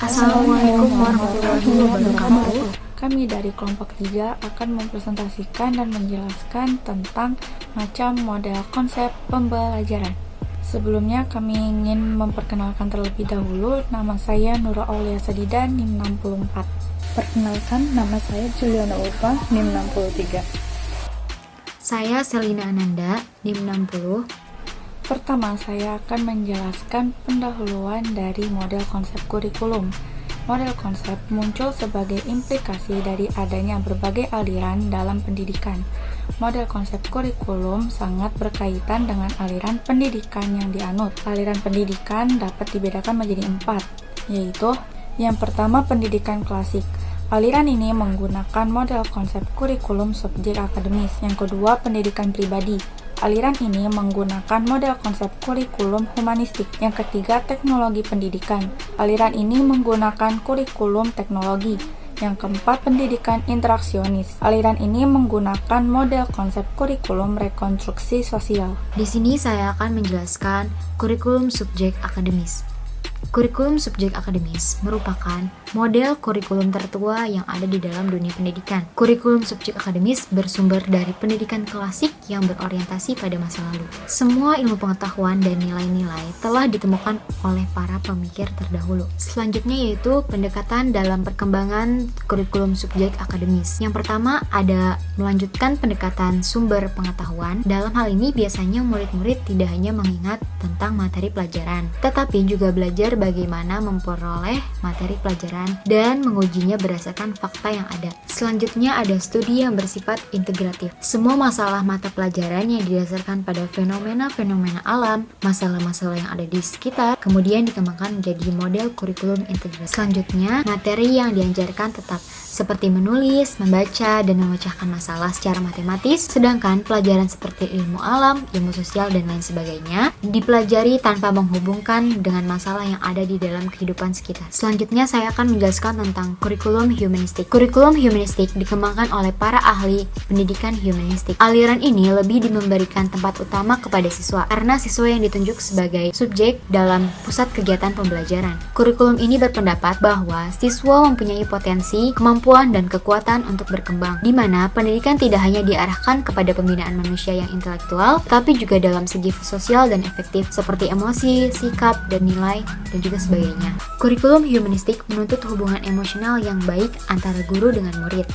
Assalamualaikum warahmatullahi wabarakatuh. Kami dari kelompok 3 akan mempresentasikan dan menjelaskan tentang macam model konsep pembelajaran. Sebelumnya kami ingin memperkenalkan terlebih dahulu, nama saya Nura Aulia Sadida, NIM 64. Perkenalkan, nama saya Juliana Ulfa, NIM 63. Saya Selina Ananda, NIM 60. Pertama, saya akan menjelaskan pendahuluan dari model konsep kurikulum. Model konsep muncul sebagai implikasi dari adanya berbagai aliran dalam pendidikan. Model konsep kurikulum sangat berkaitan dengan aliran pendidikan yang dianut. Aliran pendidikan dapat dibedakan menjadi 4, yaitu yang pertama pendidikan klasik. Aliran ini menggunakan model konsep kurikulum subjek akademis. Yang kedua pendidikan pribadi. Aliran ini menggunakan model konsep kurikulum humanistik. Yang ketiga, teknologi pendidikan. Aliran ini menggunakan kurikulum teknologi. Yang keempat, pendidikan interaksionis. Aliran ini menggunakan model konsep kurikulum rekonstruksi sosial. Di sini saya akan menjelaskan kurikulum subjek akademis. Kurikulum subjek akademis merupakan model kurikulum tertua yang ada di dalam dunia pendidikan. Kurikulum subjek akademis bersumber dari pendidikan klasik yang berorientasi pada masa lalu. Semua ilmu pengetahuan dan nilai-nilai telah ditemukan oleh para pemikir terdahulu. Selanjutnya yaitu pendekatan dalam perkembangan kurikulum subjek akademis. Yang pertama ada melanjutkan pendekatan sumber pengetahuan. Dalam hal ini biasanya murid-murid tidak hanya mengingat tentang materi pelajaran, tetapi juga belajar bagaimana memperoleh materi pelajaran dan mengujinya berdasarkan fakta yang ada. Selanjutnya ada studi yang bersifat integratif. Semua masalah mata pelajaran yang didasarkan pada fenomena-fenomena alam, masalah-masalah yang ada di sekitar, kemudian dikembangkan menjadi model kurikulum integratif. Selanjutnya, materi yang diajarkan tetap seperti menulis, membaca, dan memecahkan masalah secara matematis, sedangkan pelajaran seperti ilmu alam, ilmu sosial, dan lain sebagainya dipelajari tanpa menghubungkan dengan masalah yang ada di dalam kehidupan sekitar. Selanjutnya saya akan menjelaskan tentang kurikulum humanistik. Kurikulum humanistik dikembangkan oleh para ahli pendidikan humanistik. Aliran ini lebih memberikan tempat utama kepada siswa, karena siswa yang ditunjuk sebagai subjek dalam pusat kegiatan pembelajaran. Kurikulum ini berpendapat bahwa siswa mempunyai potensi, kemampuan, dan kekuatan untuk berkembang, di mana pendidikan tidak hanya diarahkan kepada pembinaan manusia yang intelektual, tapi juga dalam segi sosial dan efektif, seperti emosi, sikap, dan nilai, dan juga sebagainya. Kurikulum humanistik menuntut hubungan emosional yang baik antara guru dengan murid.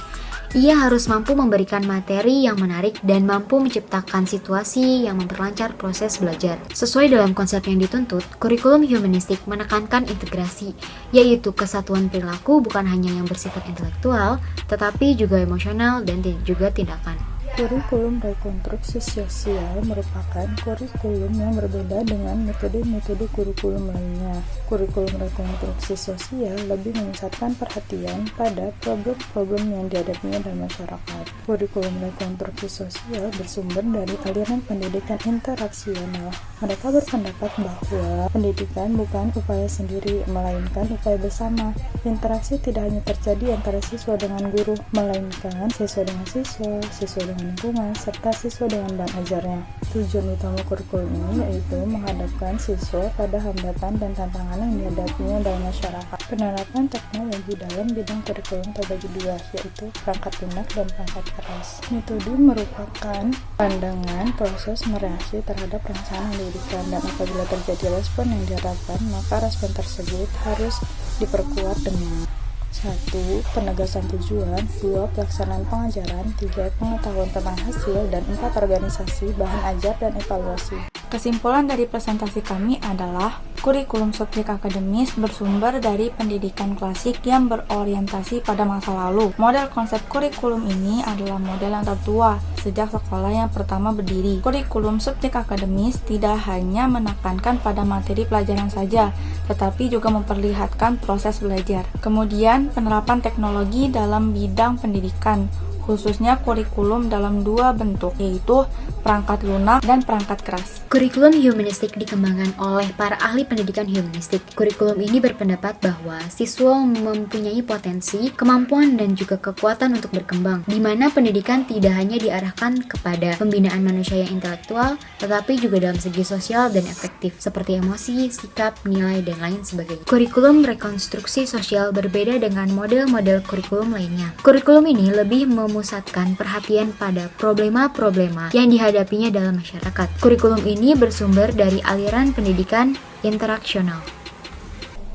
Ia harus mampu memberikan materi yang menarik dan mampu menciptakan situasi yang memperlancar proses belajar. Sesuai dalam konsep yang dituntut, kurikulum humanistik menekankan integrasi, yaitu kesatuan perilaku bukan hanya yang bersifat intelektual, tetapi juga emosional dan juga tindakan. Kurikulum rekonstruksi sosial merupakan kurikulum yang berbeda dengan metode-metode kurikulum lainnya. Kurikulum rekonstruksi sosial lebih memusatkan perhatian pada problem-problem yang dihadapinya dalam masyarakat. Kurikulum rekonstruksi sosial bersumber dari aliran pendidikan interaksional. Mereka berpendapat bahwa pendidikan bukan upaya sendiri, melainkan upaya bersama. Interaksi tidak hanya terjadi antara siswa dengan guru, melainkan siswa dengan siswa, siswa dengan lingkungan, serta siswa dengan bahan ajarnya. Tujuan utama kurikulum ini yaitu menghadapkan siswa pada hambatan dan tantangan yang dihadapinya dalam masyarakat. Penerapan teknologi dalam bidang kurikulum terbagi dua, yaitu perangkat lunak dan perangkat keras. Metode merupakan pandangan proses mereaksi terhadap rangsangan pendidikan, dan apabila terjadi respon yang diharapkan, maka respon tersebut harus diperkuat dengan 1. Penegasan tujuan, 2. Pelaksanaan pengajaran, 3. Pengetahuan tentang hasil, dan 4. Organisasi, bahan ajar, dan evaluasi. Kesimpulan dari presentasi kami adalah kurikulum subjek akademis bersumber dari pendidikan klasik yang berorientasi pada masa lalu. Model konsep kurikulum ini adalah model yang tertua sejak sekolah yang pertama berdiri. Kurikulum subjek akademis tidak hanya menekankan pada materi pelajaran saja, tetapi juga memperlihatkan proses belajar. Kemudian, penerapan teknologi dalam bidang pendidikan. khususnya kurikulum dalam dua bentuk, yaitu perangkat lunak dan perangkat keras. Kurikulum humanistik dikembangkan oleh para ahli pendidikan humanistik. Kurikulum ini berpendapat bahwa siswa mempunyai potensi, kemampuan, dan juga kekuatan untuk berkembang, di mana pendidikan tidak hanya diarahkan kepada pembinaan manusia yang intelektual, tetapi juga dalam segi sosial dan efektif, seperti emosi, sikap, nilai, dan lain sebagainya. Kurikulum rekonstruksi sosial berbeda dengan model-model kurikulum lainnya. Kurikulum ini lebih memusatkan perhatian pada problema-problema yang dihadapinya dalam masyarakat. Kurikulum ini bersumber dari aliran pendidikan interaksional.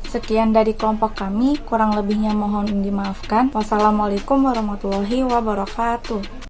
Sekian dari kelompok kami, kurang lebihnya mohon dimaafkan. Wassalamualaikum warahmatullahi wabarakatuh.